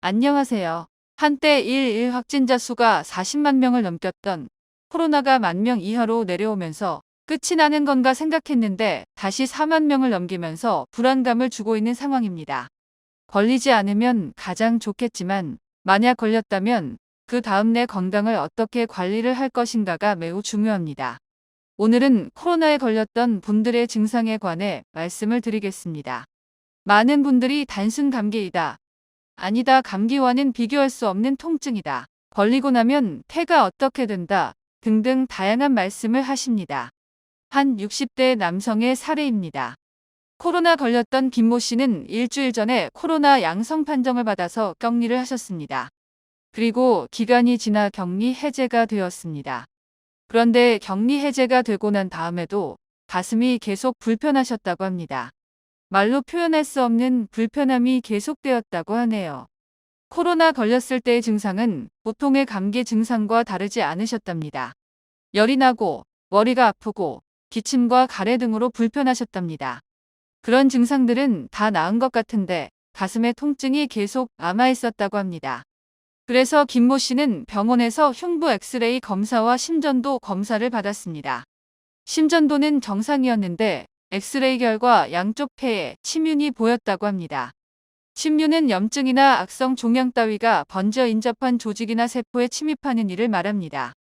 안녕하세요. 한때 일 확진자 수가 40만 명을 넘겼던 코로나가 1만 명 이하로 내려오면서 끝이 나는 건가 생각했는데 다시 4만 명을 넘기면서 불안감을 주고 있는 상황입니다. 걸리지 않으면 가장 좋겠지만 만약 걸렸다면 그 다음 내 건강을 어떻게 관리를 할 것인가가 매우 중요합니다. 오늘은 코로나에 걸렸던 분들의 증상에 관해 말씀을 드리겠습니다. 많은 분들이 단순 감기이다, 아니다, 감기와는 비교할 수 없는 통증이다, 걸리고 나면 폐가 어떻게 된다 등등 다양한 말씀을 하십니다. 한 60대 남성의 사례입니다. 코로나 걸렸던 김모 씨는 일주일 전에 코로나 양성 판정을 받아서 격리를 하셨습니다. 그리고 기간이 지나 격리 해제가 되었습니다. 그런데 격리 해제가 되고 난 다음에도 가슴이 계속 불편하셨다고 합니다. 말로 표현할 수 없는 불편함이 계속되었다고 하네요. 코로나 걸렸을 때의 증상은 보통의 감기 증상과 다르지 않으셨답니다. 열이 나고 머리가 아프고 기침과 가래 등으로 불편하셨답니다. 그런 증상들은 다 나은 것 같은데 가슴에 통증이 계속 남아 있었다고 합니다. 그래서 김모 씨는 병원에서 흉부 엑스레이 검사와 심전도 검사를 받았습니다. 심전도는 정상이었는데 엑스레이 결과 양쪽 폐에 침윤이 보였다고 합니다. 침윤은 염증이나 악성 종양 따위가 번져 인접한 조직이나 세포에 침입하는 일을 말합니다.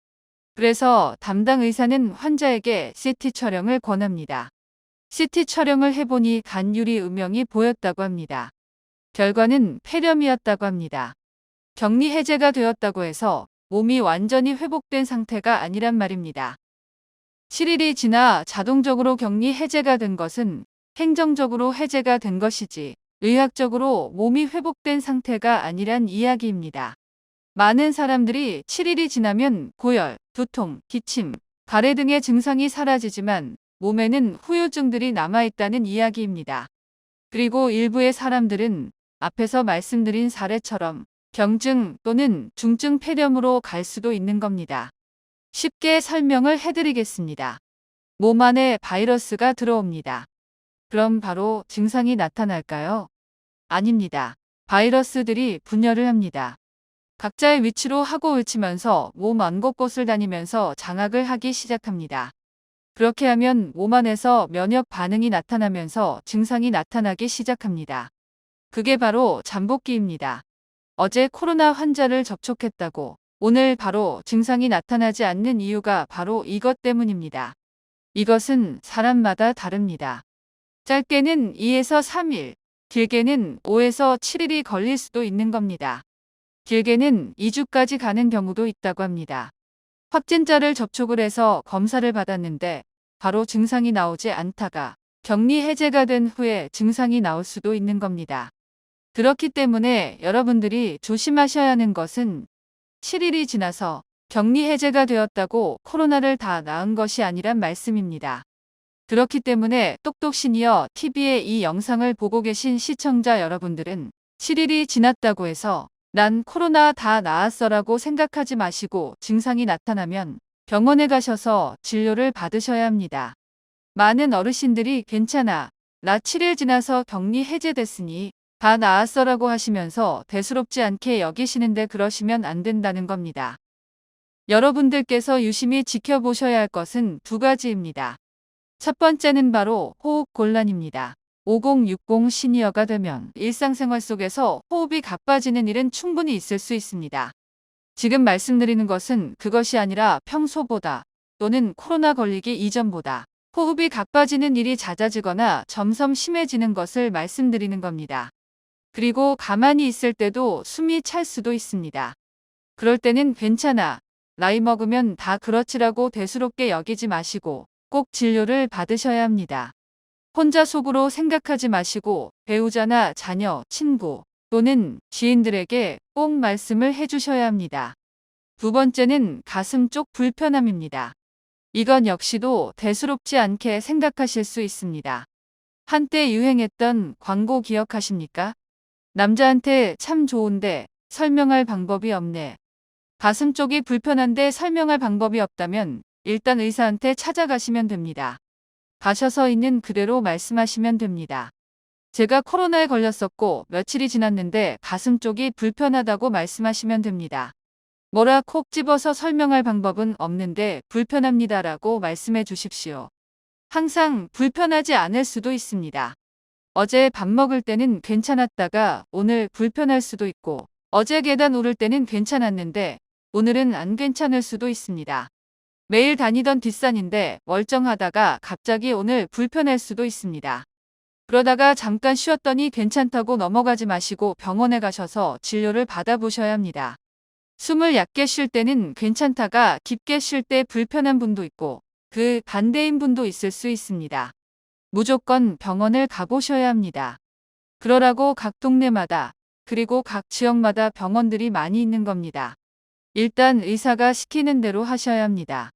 그래서 담당 의사는 환자에게 CT 촬영을 권합니다. CT 촬영을 해보니 간유리 음영이 보였다고 합니다. 결과는 폐렴이었다고 합니다. 격리 해제가 되었다고 해서 몸이 완전히 회복된 상태가 아니란 말입니다. 7일이 지나 자동적으로 격리 해제가 된 것은 행정적으로 해제가 된 것이지 의학적으로 몸이 회복된 상태가 아니란 이야기입니다. 많은 사람들이 7일이 지나면 고열, 두통, 기침, 가래 등의 증상이 사라지지만 몸에는 후유증들이 남아있다는 이야기입니다. 그리고 일부의 사람들은 앞에서 말씀드린 사례처럼 경증 또는 중증 폐렴으로 갈 수도 있는 겁니다. 쉽게 설명을 해드리겠습니다. 몸 안에 바이러스가 들어옵니다. 그럼 바로 증상이 나타날까요? 아닙니다. 바이러스들이 분열을 합니다. 각자의 위치로 하고 읊치면서 몸 안 곳곳을 다니면서 장악을 하기 시작합니다. 그렇게 하면 몸 안에서 면역 반응이 나타나면서 증상이 나타나기 시작합니다. 그게 바로 잠복기입니다. 어제 코로나 환자를 접촉했다고 오늘 바로 증상이 나타나지 않는 이유가 바로 이것 때문입니다. 이것은 사람마다 다릅니다. 짧게는 2에서 3일, 길게는 5에서 7일이 걸릴 수도 있는 겁니다. 길게는 2주까지 가는 경우도 있다고 합니다. 확진자를 접촉을 해서 검사를 받았는데 바로 증상이 나오지 않다가 격리 해제가 된 후에 증상이 나올 수도 있는 겁니다. 그렇기 때문에 여러분들이 조심하셔야 하는 것은 7일이 지나서 격리 해제가 되었다고 코로나를 다 나은 것이 아니란 말씀입니다. 그렇기 때문에 똑똑 시니어 TV의 이 영상을 보고 계신 시청자 여러분들은 7일이 지났다고 해서 난 코로나 다 나았어라고 생각하지 마시고 증상이 나타나면 병원에 가셔서 진료를 받으셔야 합니다. 많은 어르신들이 괜찮아, 나 7일 지나서 격리 해제됐으니 다 나았어라고 하시면서 대수롭지 않게 여기시는데 그러시면 안 된다는 겁니다. 여러분들께서 유심히 지켜보셔야 할 것은 두 가지입니다. 첫 번째는 바로 호흡 곤란입니다. 5060 시니어가 되면 일상생활 속에서 호흡이 가빠지는 일은 충분히 있을 수 있습니다. 지금 말씀드리는 것은 그것이 아니라 평소보다 또는 코로나 걸리기 이전보다 호흡이 가빠지는 일이 잦아지거나 점점 심해지는 것을 말씀드리는 겁니다. 그리고 가만히 있을 때도 숨이 찰 수도 있습니다. 그럴 때는 괜찮아, 나이 먹으면 다 그렇지라고 대수롭게 여기지 마시고 꼭 진료를 받으셔야 합니다. 혼자 속으로 생각하지 마시고 배우자나 자녀, 친구 또는 지인들에게 꼭 말씀을 해주셔야 합니다. 두 번째는 가슴 쪽 불편함입니다. 이건 역시도 대수롭지 않게 생각하실 수 있습니다. 한때 유행했던 광고 기억하십니까? 남자한테 참 좋은데 설명할 방법이 없네. 가슴 쪽이 불편한데 설명할 방법이 없다면 일단 의사한테 찾아가시면 됩니다. 가셔서 있는 그대로 말씀하시면 됩니다. 제가 코로나에 걸렸었고 며칠이 지났는데 가슴 쪽이 불편하다고 말씀하시면 됩니다. 뭐라 콕 집어서 설명할 방법은 없는데 불편합니다라고 말씀해 주십시오. 항상 불편하지 않을 수도 있습니다. 어제 밥 먹을 때는 괜찮았다가 오늘 불편할 수도 있고 어제 계단 오를 때는 괜찮았는데 오늘은 안 괜찮을 수도 있습니다. 매일 다니던 뒷산인데 멀쩡하다가 갑자기 오늘 불편할 수도 있습니다. 그러다가 잠깐 쉬었더니 괜찮다고 넘어가지 마시고 병원에 가셔서 진료를 받아보셔야 합니다. 숨을 얕게 쉴 때는 괜찮다가 깊게 쉴 때 불편한 분도 있고 그 반대인 분도 있을 수 있습니다. 무조건 병원을 가보셔야 합니다. 그러라고 각 동네마다 그리고 각 지역마다 병원들이 많이 있는 겁니다. 일단 의사가 시키는 대로 하셔야 합니다.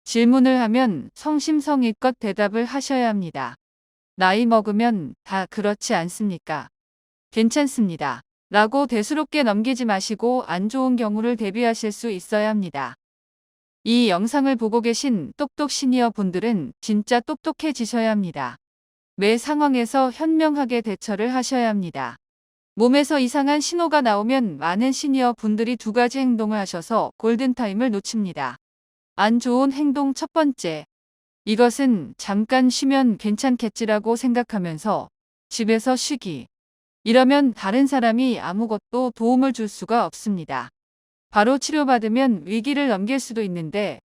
질문을 하면 성심성의껏 대답을 하셔야 합니다. 나이 먹으면 다 그렇지 않습니까? 괜찮습니다. 라고 대수롭게 넘기지 마시고 안 좋은 경우를 대비하실 수 있어야 합니다. 이 영상을 보고 계신 똑똑 시니어 분들은 진짜 똑똑해지셔야 합니다. 매 상황에서 현명하게 대처를 하셔야 합니다. 몸에서 이상한 신호가 나오면 많은 시니어 분들이 두 가지 행동을 하셔서 골든타임을 놓칩니다. 안 좋은 행동 첫 번째. 이것은 잠깐 쉬면 괜찮겠지라고 생각하면서 집에서 쉬기. 이러면 다른 사람이 아무것도 도움을 줄 수가 없습니다. 바로 치료받으면 위기를 넘길 수도 있는데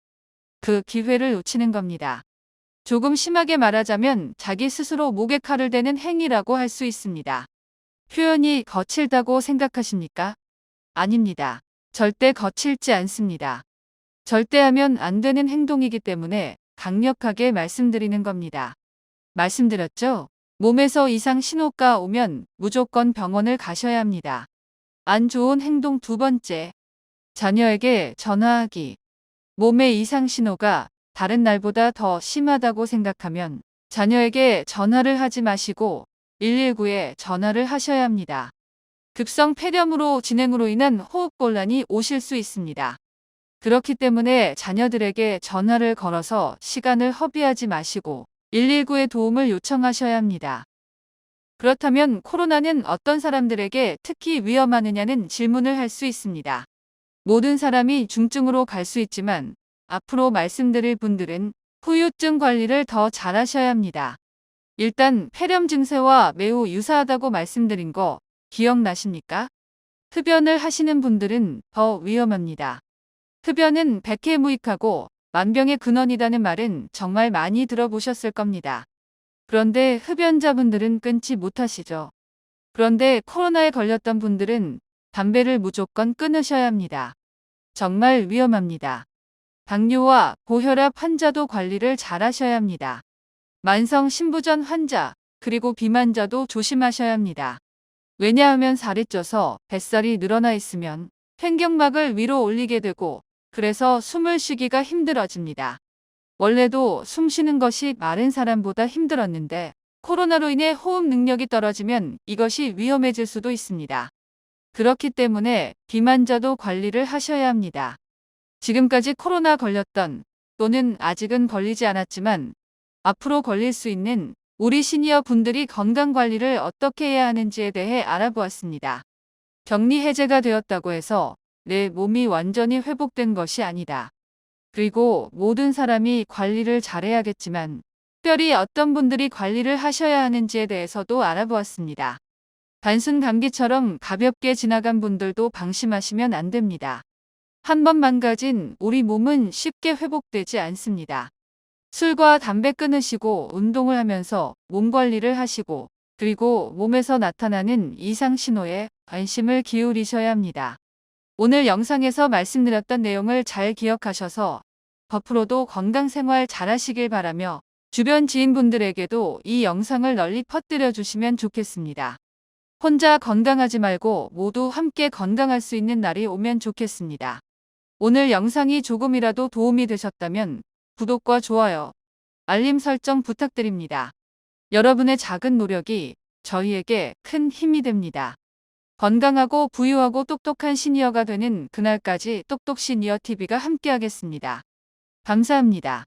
그 기회를 놓치는 겁니다. 조금 심하게 말하자면 자기 스스로 목에 칼을 대는 행위라고 할 수 있습니다. 표현이 거칠다고 생각하십니까? 아닙니다. 절대 거칠지 않습니다. 절대 하면 안 되는 행동이기 때문에 강력하게 말씀드리는 겁니다. 말씀드렸죠? 몸에서 이상 신호가 오면 무조건 병원을 가셔야 합니다. 안 좋은 행동 두 번째. 자녀에게 전화하기. 몸의 이상 신호가 다른 날보다 더 심하다고 생각하면 자녀에게 전화를 하지 마시고 119에 전화를 하셔야 합니다. 급성 폐렴으로 진행으로 인한 호흡곤란이 오실 수 있습니다. 그렇기 때문에 자녀들에게 전화를 걸어서 시간을 허비하지 마시고 119에 도움을 요청하셔야 합니다. 그렇다면 코로나는 어떤 사람들에게 특히 위험하느냐는 질문을 할 수 있습니다. 모든 사람이 중증으로 갈 수 있지만 앞으로 말씀드릴 분들은 후유증 관리를 더 잘하셔야 합니다. 일단 폐렴 증세와 매우 유사하다고 말씀드린 거 기억나십니까? 흡연을 하시는 분들은 더 위험합니다. 흡연은 백해무익하고 만병의 근원이라는 말은 정말 많이 들어보셨을 겁니다. 그런데 흡연자분들은 끊지 못하시죠. 그런데 코로나에 걸렸던 분들은 담배를 무조건 끊으셔야 합니다. 정말 위험합니다. 당뇨와 고혈압 환자도 관리를 잘 하셔야 합니다. 만성 신부전 환자, 그리고 비만자도 조심하셔야 합니다. 왜냐하면 살이 쪄서 뱃살이 늘어나 있으면 횡격막을 위로 올리게 되고 그래서 숨을 쉬기가 힘들어집니다. 원래도 숨 쉬는 것이 마른 사람보다 힘들었는데 코로나로 인해 호흡 능력이 떨어지면 이것이 위험해질 수도 있습니다. 그렇기 때문에 비만자도 관리를 하셔야 합니다. 지금까지 코로나 걸렸던 또는 아직은 걸리지 않았지만 앞으로 걸릴 수 있는 우리 시니어 분들이 건강관리를 어떻게 해야 하는지에 대해 알아보았습니다. 격리 해제가 되었다고 해서 내 몸이 완전히 회복된 것이 아니다. 그리고 모든 사람이 관리를 잘해야겠지만 특별히 어떤 분들이 관리를 하셔야 하는지에 대해서도 알아보았습니다. 단순 감기처럼 가볍게 지나간 분들도 방심하시면 안 됩니다. 한 번 망가진 우리 몸은 쉽게 회복되지 않습니다. 술과 담배 끊으시고 운동을 하면서 몸 관리를 하시고 그리고 몸에서 나타나는 이상 신호에 관심을 기울이셔야 합니다. 오늘 영상에서 말씀드렸던 내용을 잘 기억하셔서 앞으로도 건강생활 잘하시길 바라며 주변 지인분들에게도 이 영상을 널리 퍼뜨려 주시면 좋겠습니다. 혼자 건강하지 말고 모두 함께 건강할 수 있는 날이 오면 좋겠습니다. 오늘 영상이 조금이라도 도움이 되셨다면 구독과 좋아요, 알림 설정 부탁드립니다. 여러분의 작은 노력이 저희에게 큰 힘이 됩니다. 건강하고 부유하고 똑똑한 시니어가 되는 그날까지 똑똑시니어TV가 함께하겠습니다. 감사합니다.